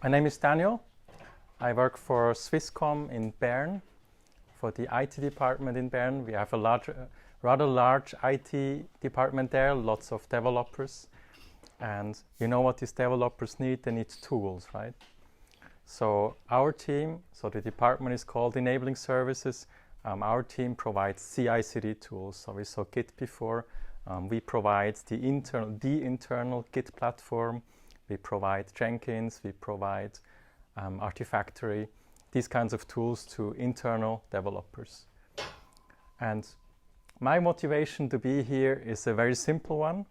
My name is Daniel. I work for Swisscom in Bern, for the IT department in Bern. We have a rather large IT department there, lots of developers. And you know what these developers need? They need tools, right? So our team, so the department is called Enabling Services. Our team provides CI/CD tools. So we saw Git before. We provide the internal Git platform. We provide Jenkins. We provide Artifactory, these kinds of tools to internal developers. And my motivation to be here is a very simple one.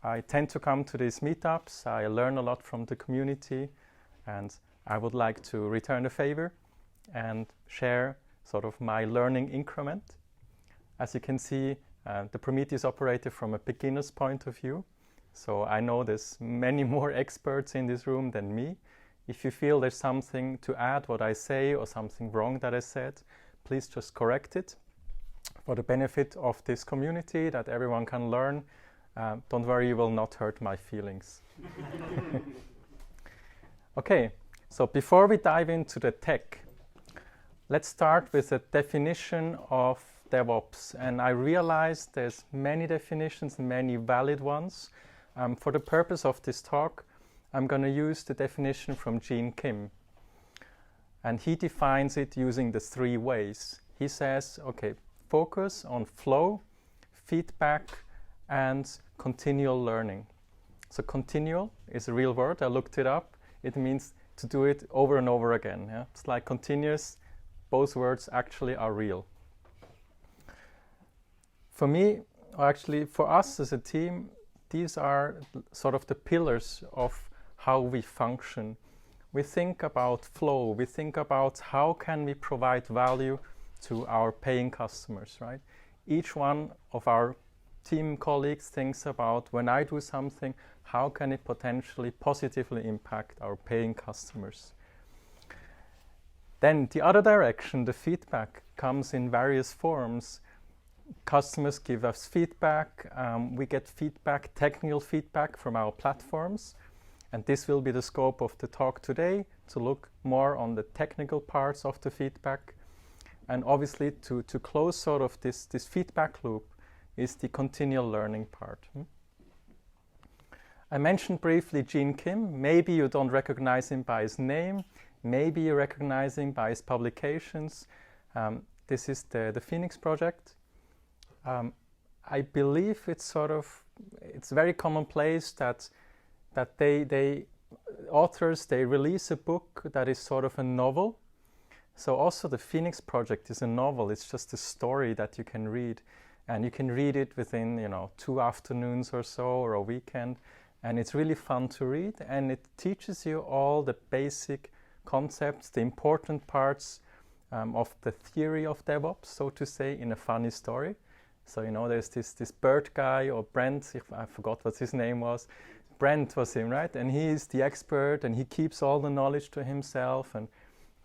I tend to come to these meetups. I learn a lot from the community, and I would like to return the favor and share sort of my learning increment. As you can see, the Prometheus Operator from a beginner's point of view. So I know there's many more experts in this room than me. If you feel there's something to add what I say or something wrong that I said, please just correct it for the benefit of this community, that everyone can learn. Don't worry, you will not hurt my feelings. Okay, so before we dive into the tech, let's start with a definition of DevOps. And I realize there's many definitions, many valid ones. For the purpose of this talk, I'm going to use the definition from Gene Kim. And he defines it using the 3 ways. He says, okay, focus on flow, feedback, and continual learning. So continual is a real word. I looked it up. It means to do it over and over again. Yeah? It's like continuous. Both words actually are real. For me, or actually for us as a team, these are sort of the pillars of how we function. We think about flow. We think about how can we provide value to our paying customers, right? Each one of our team colleagues thinks about, when I do something, how can it potentially positively impact our paying customers? Then the other direction, the feedback, comes in various forms. Customers give us feedback. We get feedback, technical feedback from our platforms. And this will be the scope of the talk today, to look more on the technical parts of the feedback. And obviously to close sort of this feedback loop is the continual learning part. I mentioned briefly Gene Kim. Maybe you don't recognize him by his name. Maybe you recognize him by his publications. This is the Phoenix project. I believe it's very commonplace that authors release a book that is sort of a novel. So also the Phoenix project is a novel. It's just a story that you can read, and you can read it within 2 afternoons or so, or a weekend, and it's really fun to read, and it teaches you all the basic concepts, the important parts of the theory of DevOps, so to say, in a funny story. So there's this Bird guy, or Brent, I forgot what his name was. Brent was him, right? And he is the expert, and he keeps all the knowledge to himself, and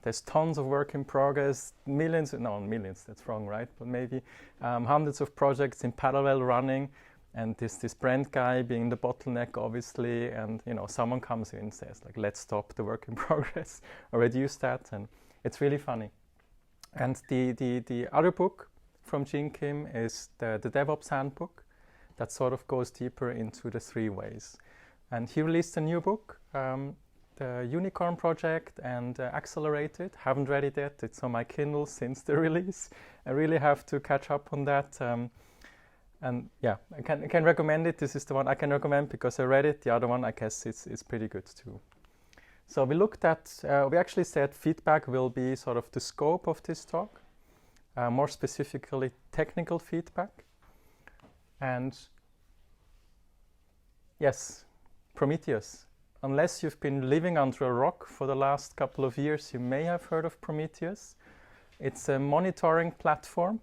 there's tons of work in progress, millions, that's wrong, right? But maybe hundreds of projects in parallel running, and this Brent guy being the bottleneck, obviously, and someone comes in and says, like, let's stop the work in progress or reduce that, and it's really funny. And the other book from Gene Kim is the DevOps Handbook that sort of goes deeper into the 3 ways. And he released a new book, the Unicorn Project and Accelerated. Haven't read it yet. It's on my Kindle since the release. I really have to catch up on that. And yeah, I can recommend it. This is the one I can recommend because I read it. The other one, I guess, it's pretty good too. So we looked at, we actually said feedback will be sort of the scope of this talk. More specifically, technical feedback. And yes, Prometheus. Unless you've been living under a rock for the last couple of years, you may have heard of Prometheus. It's a monitoring platform,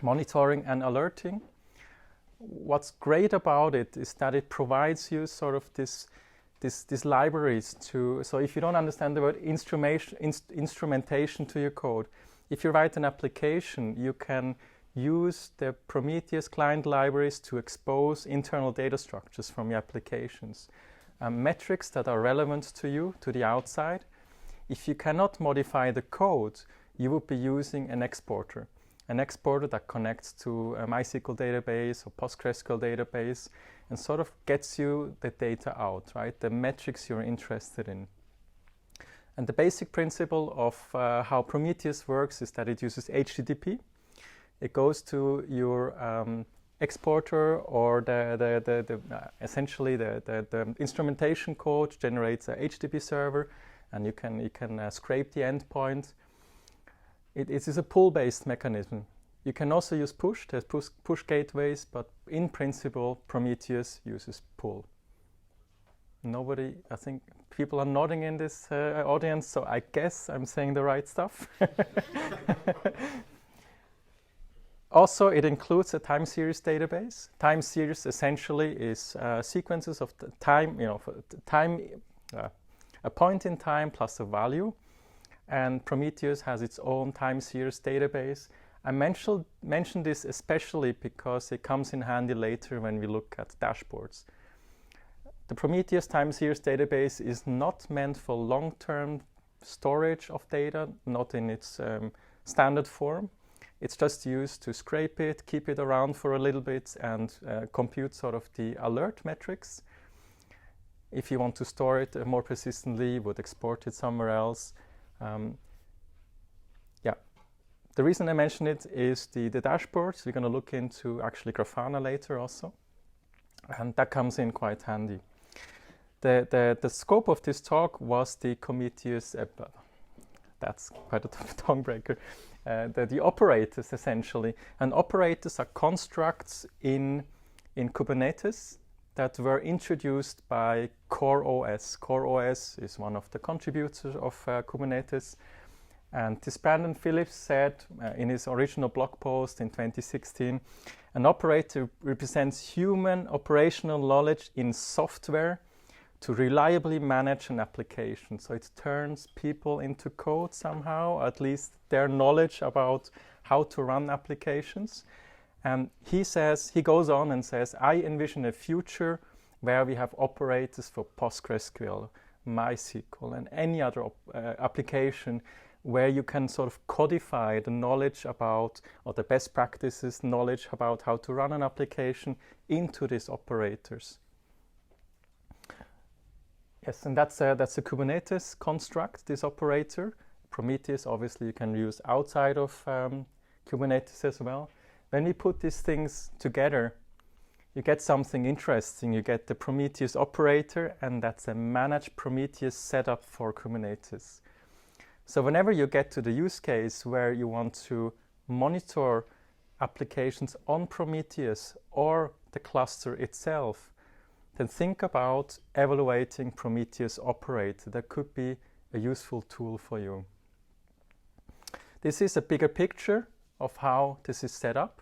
monitoring and alerting. What's great about it is that it provides you sort of these libraries so if you don't understand the word instrumentation to your code, if you write an application, you can use the Prometheus client libraries to expose internal data structures from your applications. metrics that are relevant to you, to the outside. If you cannot modify the code, you would be using an exporter that connects to a MySQL database or PostgreSQL database and sort of gets you the data out, right? The metrics you're interested in. And the basic principle of how Prometheus works is that it uses HTTP. It goes to your exporter, or essentially the instrumentation code generates a HTTP server, and you can scrape the endpoint. It is a pull-based mechanism. You can also use push. There's push gateways, but in principle, Prometheus uses pull. Nobody, I think people are nodding in this audience, so I guess I'm saying the right stuff. Also, it includes a time series database. Time series essentially is sequences of the time, a point in time plus a value. And Prometheus has its own time series database. I mentioned this especially because it comes in handy later when we look at dashboards. The Prometheus time series database is not meant for long-term storage of data, not in its standard form. It's just used to scrape it, keep it around for a little bit, and compute sort of the alert metrics. If you want to store it more persistently, you would export it somewhere else. The reason I mention it is the dashboards. We're going to look into actually Grafana later also, and that comes in quite handy. The scope of this talk was the Prometheus, that's quite a tongue breaker, the operators essentially. And operators are constructs in Kubernetes that were introduced by CoreOS. CoreOS is one of the contributors of Kubernetes. And this Brandon Phillips said in his original blog post in 2016, an operator represents human operational knowledge in software to reliably manage an application. So it turns people into code somehow, at least their knowledge about how to run applications. And he goes on and says, I envision a future where we have operators for PostgreSQL, MySQL, and any other application where you can sort of codify the knowledge about, or the best practices knowledge about how to run an application into these operators. Yes, and that's a Kubernetes construct, this operator. Prometheus, obviously, you can use outside of Kubernetes as well. When we put these things together, you get something interesting. You get the Prometheus Operator, and that's a Managed Prometheus setup for Kubernetes. So whenever you get to the use case where you want to monitor applications on Prometheus or the cluster itself, then think about evaluating Prometheus Operator. That could be a useful tool for you. This is a bigger picture of how this is set up.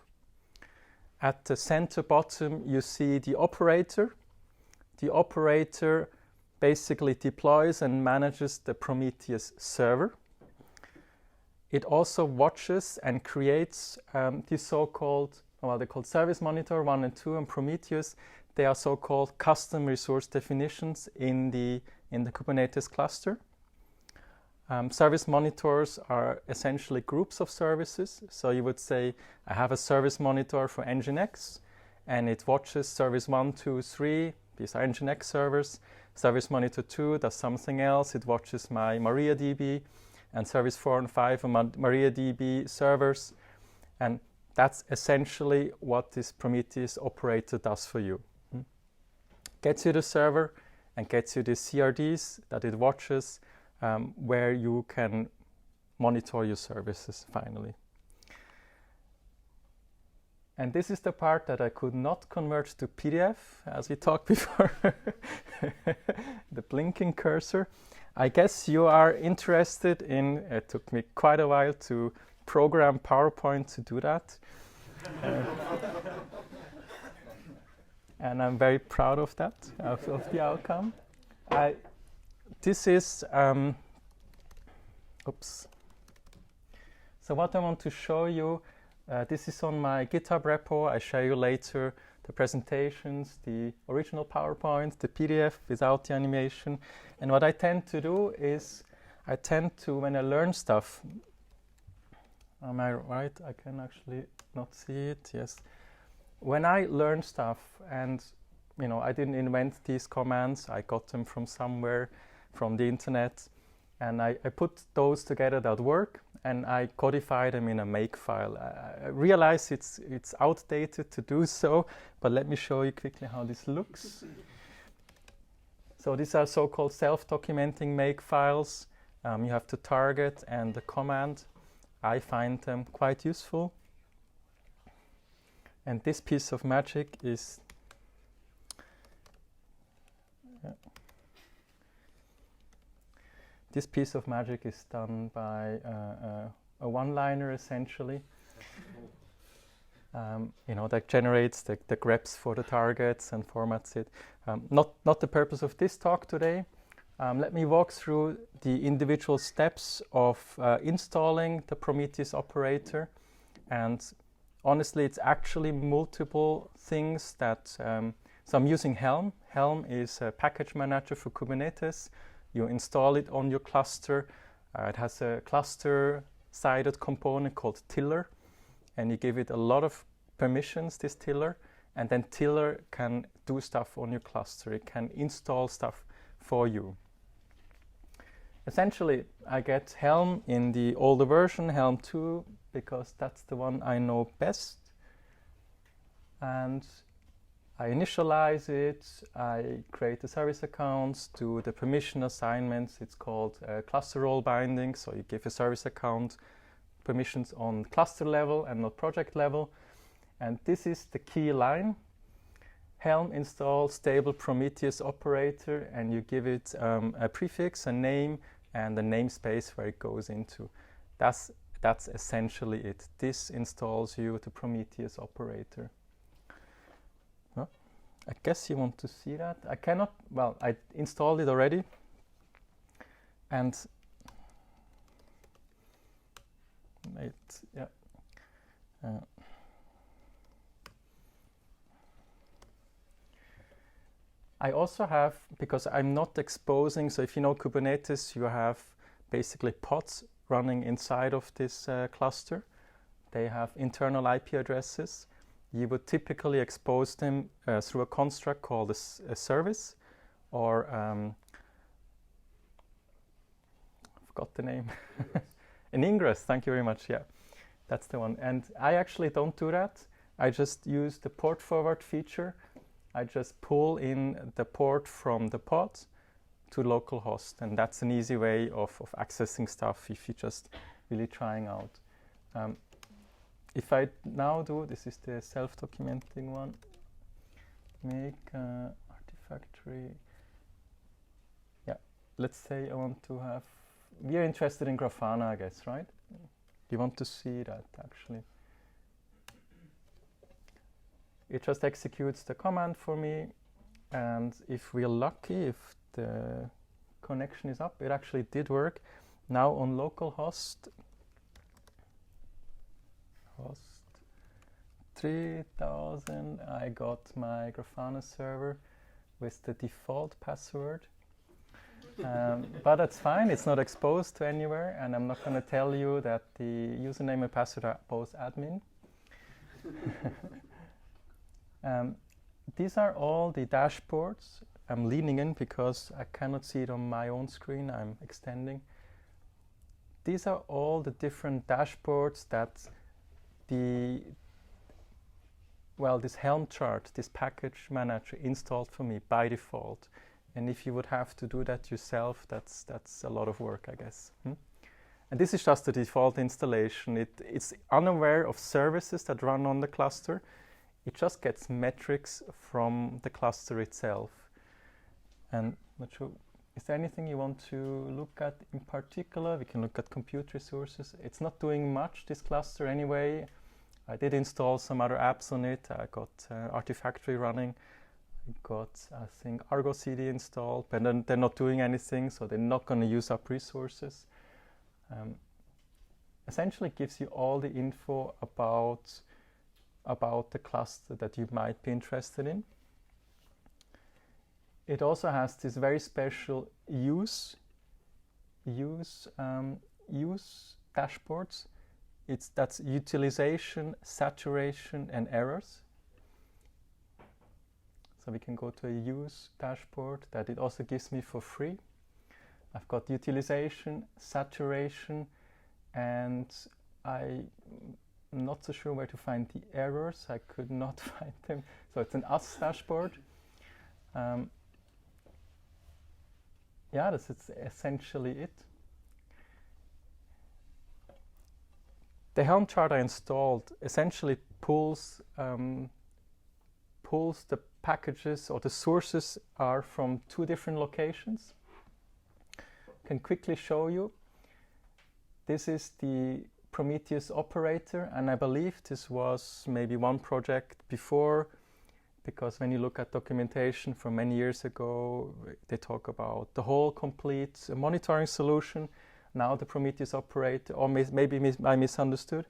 At the center bottom, you see the operator. The operator basically deploys and manages the Prometheus server. It also watches and creates these so-called, they're called Service Monitor 1 and 2 and Prometheus. They are so-called custom resource definitions in the Kubernetes cluster. Service monitors are essentially groups of services. So you would say, I have a service monitor for Nginx, and it watches service 1, 2, 3. These are Nginx servers. Service monitor 2 does something else. It watches my MariaDB, and service 4 and 5 are MariaDB servers. And that's essentially what this Prometheus operator does for you. Gets you the server and gets you the CRDs that it watches, where you can monitor your services finally. And this is the part that I could not convert to PDF, as we talked before, the blinking cursor. I guess you are interested in, it took me quite a while to program PowerPoint to do that. And I'm very proud of that, of the outcome. This is, So what I want to show you, this is on my GitHub repo. I share you later the presentations, the original PowerPoint, the PDF without the animation. And what I tend to do is, when I learn stuff, am I right? I can actually not see it, yes. When I learn stuff, and I didn't invent these commands, I got them from somewhere, from the internet, and I put those together that work, and I codify them in a makefile. I realize it's outdated to do so, but let me show you quickly how this looks. So these are so-called self-documenting makefiles. You have the target and the command. I find them quite useful. And this piece of magic is this piece of magic is done by a one-liner, essentially. That generates the greps for the targets and formats it. Not the purpose of this talk today. Let me walk through the individual steps of installing the Prometheus operator. And honestly, it's actually multiple things that... so I'm using Helm. Helm is a package manager for Kubernetes. You install it on your cluster. It has a cluster-sided component called Tiller. And you give it a lot of permissions, this Tiller. And then Tiller can do stuff on your cluster. It can install stuff for you. Essentially, I get Helm in the older version, Helm 2, because that's the one I know best. And I initialize it, I create the service accounts, do the permission assignments. It's called cluster role binding, so you give a service account permissions on cluster level and not project level. And this is the key line. Helm install stable Prometheus operator, and you give it a prefix, a name, and the namespace where it goes into. That's essentially it. This installs you the Prometheus operator. Huh? I guess you want to see that. I cannot, well, I installed it already. And I also have, because I'm not exposing, so if you know Kubernetes, you have basically pods running inside of this cluster. They have internal IP addresses. You would typically expose them through a construct called a service, or I forgot the name. An ingress, thank you very much, yeah. That's the one. And I actually don't do that. I just use the port forward feature. I just pull in the port from the pod to localhost, and that's an easy way of accessing stuff if you're just really trying out. If I now do, this is the self-documenting one, make artifactory. Yeah, let's say I want to have, we're interested in Grafana, I guess, right? You want to see that actually. It just executes the command for me, and if we're lucky, if the connection is up, it actually did work. Now on localhost, host 3000, I got my Grafana server with the default password. But that's fine, it's not exposed to anywhere, and I'm not going to tell you that the username and password are both admin. These are all the dashboards. I'm leaning in because I cannot see it on my own screen. I'm extending. These are all the different dashboards that this Helm chart, this package manager installed for me by default. And if you would have to do that yourself, that's a lot of work, I guess. And this is just the default installation. It's unaware of services that run on the cluster. It just gets metrics from the cluster itself. And not sure, is there anything you want to look at in particular? We can look at compute resources. It's not doing much, this cluster anyway. I did install some other apps on it. I got Artifactory running. I got, I think, Argo CD installed, but then they're not doing anything, so they're not going to use up resources. Essentially, it gives you all the info about about the cluster that you might be interested in. It also has this very special use dashboards. That's utilization, saturation, and errors. So we can go to a use dashboard that it also gives me for free. I've got utilization, saturation, and I'm not so sure where to find the errors. I could not find them. So it's an us dashboard. Yeah, that's essentially it. The Helm chart I installed essentially pulls the packages, or the sources are from 2 different locations. Can quickly show you. This is the Prometheus Operator, and I believe this was maybe one project before, because when you look at documentation from many years ago, they talk about the whole complete monitoring solution. Now the Prometheus Operator, or maybe I misunderstood.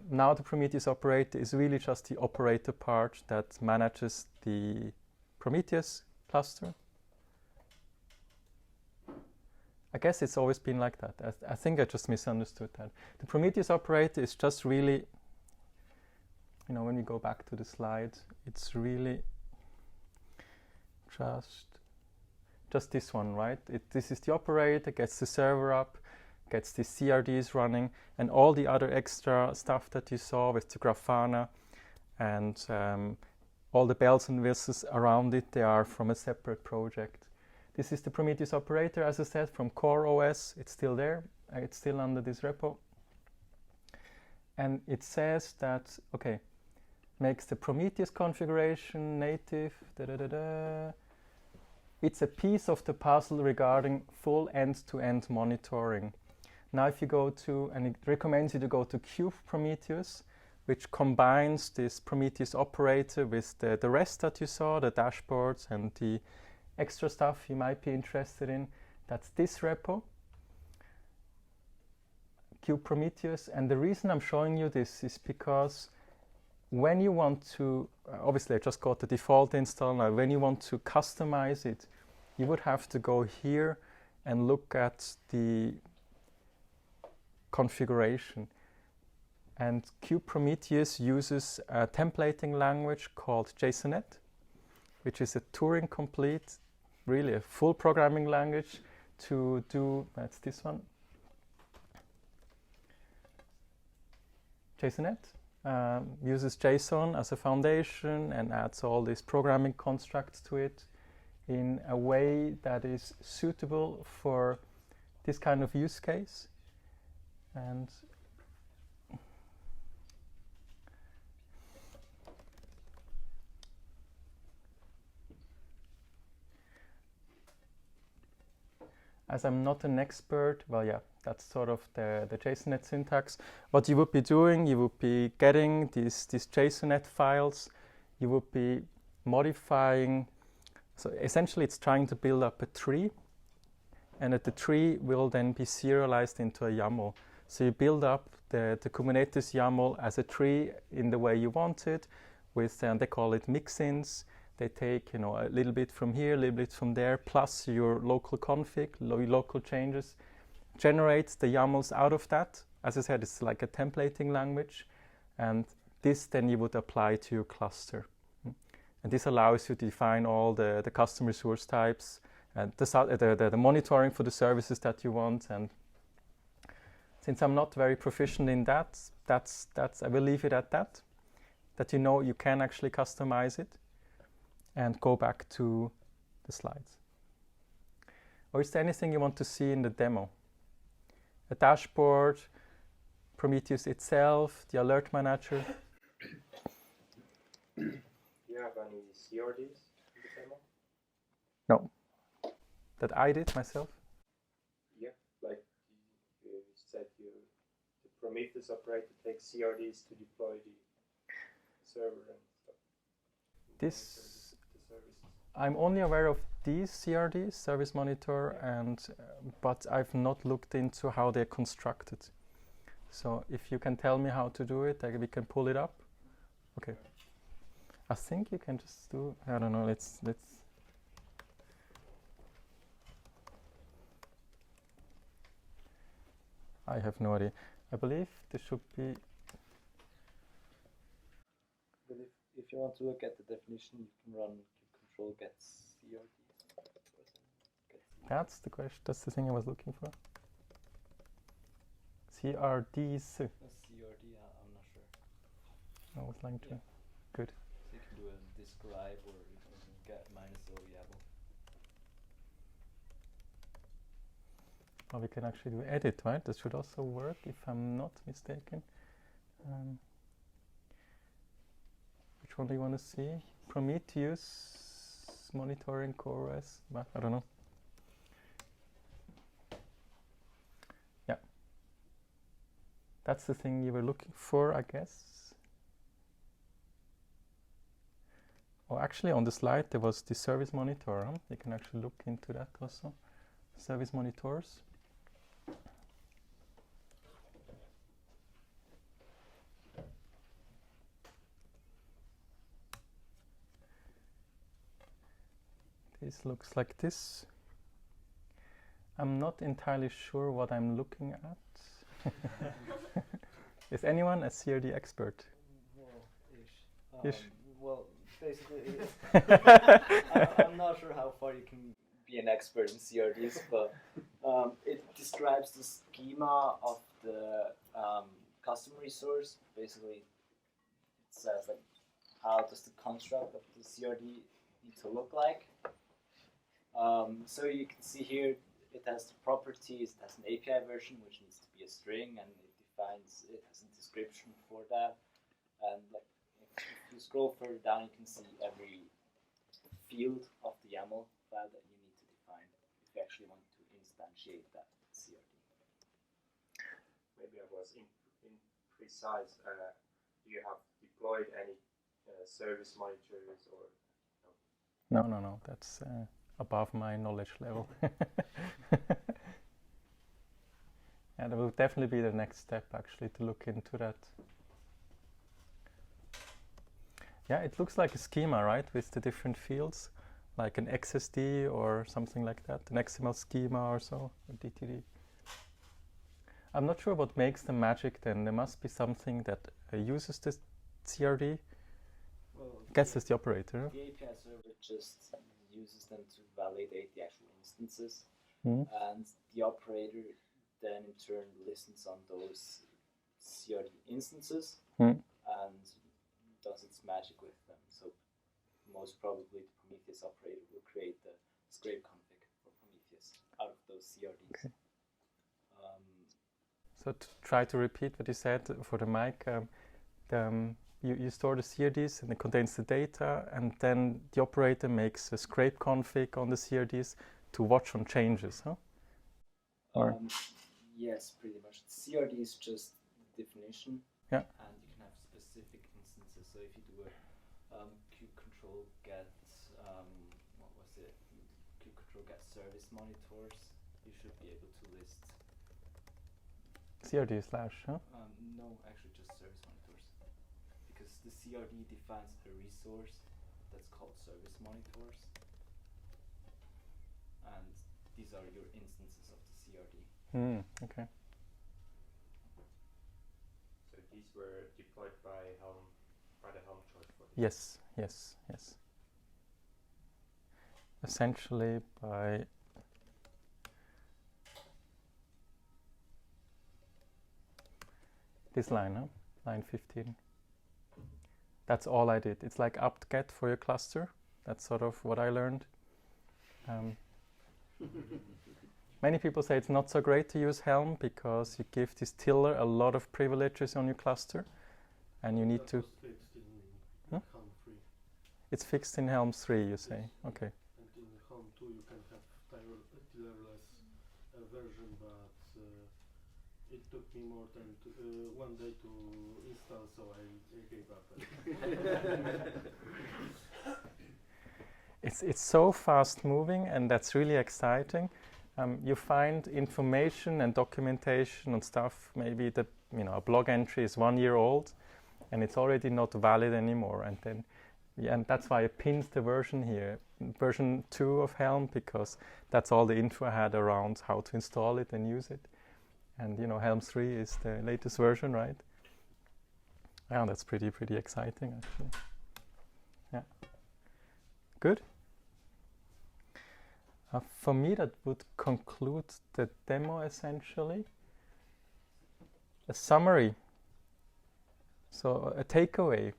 Now the Prometheus Operator is really just the operator part that manages the Prometheus cluster. I guess it's always been like that. I think I just misunderstood that. The Prometheus Operator is just really, when we go back to the slide, it's really just this one, right? This is the operator, gets the server up, gets the CRDs running, and all the other extra stuff that you saw with the Grafana and all the bells and whistles around it, they are from a separate project. This is the Prometheus Operator, as I said, from Core OS. It's still there. It's still under this repo. And it says that, okay, makes the Prometheus configuration native, It's a piece of the puzzle regarding full end-to-end monitoring. Now if you go to, and it recommends you to go to kubeprometheus, which combines this Prometheus Operator with the rest that you saw, the dashboards and the extra stuff you might be interested in. That's this repo, kubeprometheus. And the reason I'm showing you this is because when you want to, obviously I just got the default install now, when you want to customize it, you would have to go here and look at the configuration. And kubeprometheus uses a templating language called JSONet, which is a Turing complete, really a full programming language to do, that's this one, JSONet. Uses JSON as a foundation and adds all these programming constructs to it in a way that is suitable for this kind of use case. And as I'm not an expert, well, yeah, that's sort of the JSONet syntax. What you would be doing, you would be getting these JSONet files, you would be modifying. So essentially it's trying to build up a tree, and that the tree will then be serialized into a YAML. So you build up the Kubernetes YAML as a tree in the way you want it, with, they call it mix-ins. They take, a little bit from here, a little bit from there, plus your local config, local changes, generates the YAMLs out of that. As I said, it's like a templating language, and this then you would apply to your cluster. And this allows you to define all the custom resource types and the monitoring for the services that you want. And since I'm not very proficient in that, I will leave it at that you can actually customize it. And go back to the slides. Or is there anything you want to see in the demo? A dashboard, Prometheus itself, the alert manager. Do you have any CRDs in the demo? No. That I did myself? Yeah, like you said, the Prometheus Operator takes CRDs to deploy the server and stuff. This, I'm only aware of these CRDs, Service Monitor, but I've not looked into how they're constructed. So if you can tell me how to do it, we can pull it up. Okay. I think you can just do, I don't know, let's I have no idea. I believe there should be. But if you want to look at the definition, you can run control get CRD. That's the question. That's the thing I was looking for. CRDs. CRD, I'm not sure. I was like to. Good. So you can do a describe or you can get -o YAML. Oh, we can actually do edit, right? That should also work if I'm not mistaken. Which one do you want to see? Prometheus monitoring CoreOS. Well, I don't know. Yeah. That's the thing you were looking for, I guess. Oh, actually on the slide there was the service monitor. Huh? You can actually look into that also. Service monitors. This looks like this. I'm not entirely sure what I'm looking at. Is anyone a CRD expert? Well, ish. Ish. Well, basically, I'm not sure how far you can be an expert in CRDs, but it describes the schema of the custom resource. Basically, it says like how does the construct of the CRD need to look like. So you can see here it has the properties, it has an API version which needs to be a string, and it has a description for that. And like if you scroll further down, you can see every field of the YAML file that you need to define if you actually want to instantiate that CRD. Maybe I was imprecise. Do you have deployed any service monitors or? No. That's above my knowledge level. Yeah, that will definitely be the next step, actually, to look into that. Yeah, it looks like a schema, right, with the different fields, like an XSD or something like that, an XML schema or so, or DTD. I'm not sure what makes the magic then. There must be something that uses this CRD, gets as the operator. The API server just uses them to validate the actual instances, Mm. and the operator then in turn listens on those CRD instances Mm. and does its magic with them. So most probably the Prometheus operator will create the scrape config for Prometheus out of those CRDs. Okay. So to try to repeat what you said for the mic, you store the CRDs and it contains the data, and then the operator makes a scrape config on the CRDs to watch on changes, huh? Or yes, pretty much. CRD is just the definition, yeah, and you can have specific instances. So if you do a control get, what was it? Control get service monitors, you should be able to list. CRD slash, huh? No, actually just service monitors, because the CRD defines a resource that's called service monitors, and these are your instances of the CRD. Okay. So these were deployed by the Helm chart for Yes. this. Essentially by this line, huh? Line 15. That's all I did. It's like apt-get for your cluster. That's sort of what I learned. Many people say it's not so great to use Helm because you give this tiller a lot of privileges on your cluster, and you need to. Helm 3. It's fixed in Helm 3, you say? Okay. And in Helm 2 you can have tillerless version, but it took me more than 1 day to install, so I gave up. It's so fast moving, and that's really exciting. You find information and documentation and stuff. Maybe a blog entry is 1 year old, and it's already not valid anymore. And then, yeah, and that's why I pinned the version here, version 2 of Helm, because that's all the info I had around how to install it and use it. And you know, Helm 3 is the latest version, right? Yeah, that's pretty exciting actually. Yeah. Good. For me, that would conclude the demo essentially. A summary. So a takeaway.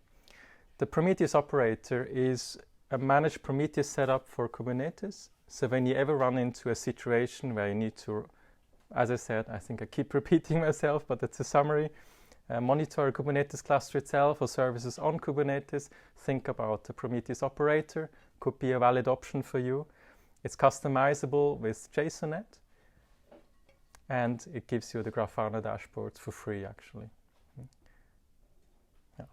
The Prometheus Operator is a managed Prometheus setup for Kubernetes. So when you ever run into a situation where you need to, as I said, I think I keep repeating myself, but it's a summary, monitor a Kubernetes cluster itself or services on Kubernetes, think about the Prometheus Operator, could be a valid option for you. It's customizable with JSONnet, and it gives you the Grafana dashboards for free, actually. Yeah.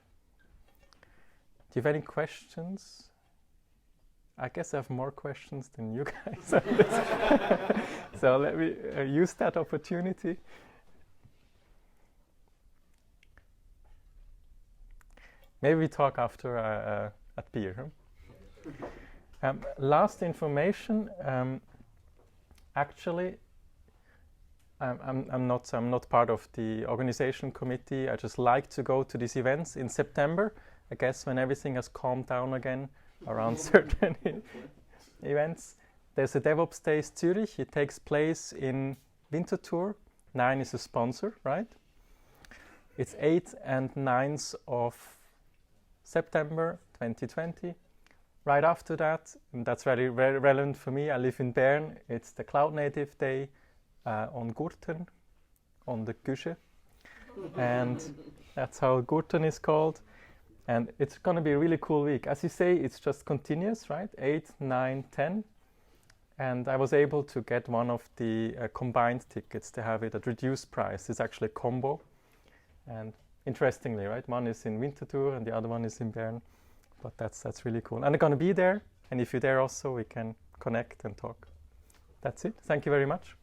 Do you have any questions? I guess I have more questions than you guys on this. So let me use that opportunity. Maybe we talk after at beer. Huh? Last information. Actually, I'm not part of the organization committee. I just like to go to these events in September. I guess when everything has calmed down again around certain events. There's a DevOps Days Zurich. It takes place in Winterthur. 9 is a sponsor, right? It's 8th and 9th of September 2020. Right after that, and that's very relevant for me, I live in Bern. It's the Cloud Native Day on Gurten, on the Güsche. And that's how Gurten is called. And it's going to be a really cool week. As you say, it's just continuous, right? 8, 9, 10. And I was able to get one of the combined tickets to have it at reduced price. It's actually a combo. And interestingly, right? One is in Winterthur and the other one is in Bern. But that's really cool. And I'm going to be there. And if you're there also, we can connect and talk. That's it. Thank you very much.